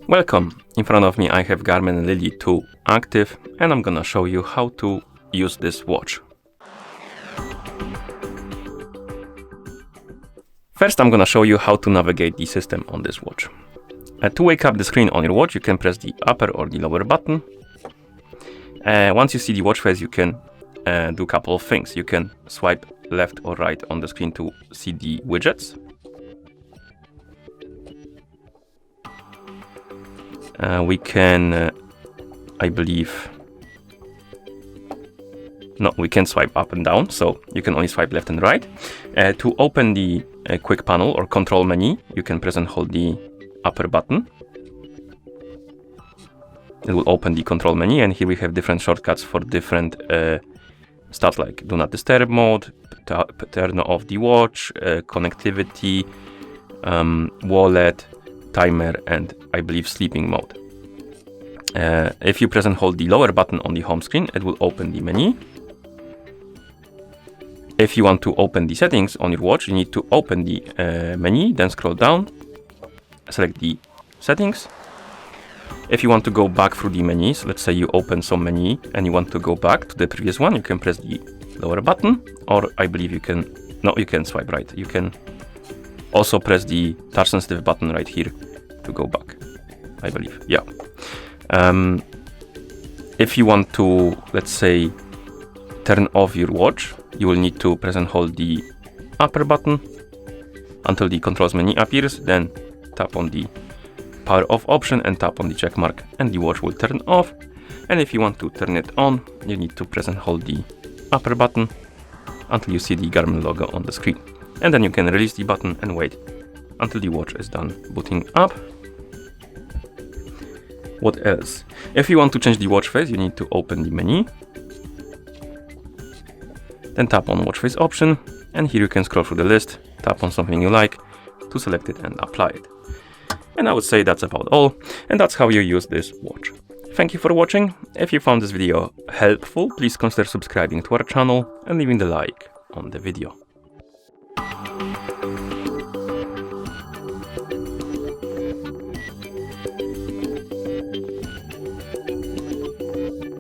Welcome! In front of me I have Garmin Lily 2 active and I'm gonna show you how to use this watch. First I'm gonna show you how to navigate the system on this watch. To wake up the screen on your watch you can press the upper or the lower button. Once you see the watch face you can do a couple of things. You can swipe left or right on the screen to see the widgets. We can, we can swipe up and down, so you can only swipe left and right. To open the quick panel or control menu, you can press and hold the upper button. It will open the control menu, and here we have different shortcuts for different stuff like do not disturb mode, turn off the watch, connectivity, wallet, timer, and I believe sleeping mode. If you press and hold the lower button on the home screen, it will open the menu. If you want to open the settings on your watch, you need to open the menu, then scroll down, select the settings. If you want to go back through the menus, let's say you open some menu and you want to go back to the previous one, you can press the lower button, or I believe you can swipe right. You can also press the touch sensitive button right here to go back, I believe. Yeah. If you want to, let's say, turn off your watch, you will need to press and hold the upper button until the controls menu appears, then tap on the power off option and tap on the check mark and the watch will turn off. And if you want to turn it on, you need to press and hold the upper button until you see the Garmin logo on the screen. And then you can release the button and wait until the watch is done booting up. What else? If you want to change the watch face, you need to open the menu. Then tap on watch face option, and here you can scroll through the list, tap on something you like to select it and apply it. And I would say that's about all, and that's how you use this watch. Thank you for watching. If you found this video helpful, please consider subscribing to our channel and leaving the like on the video.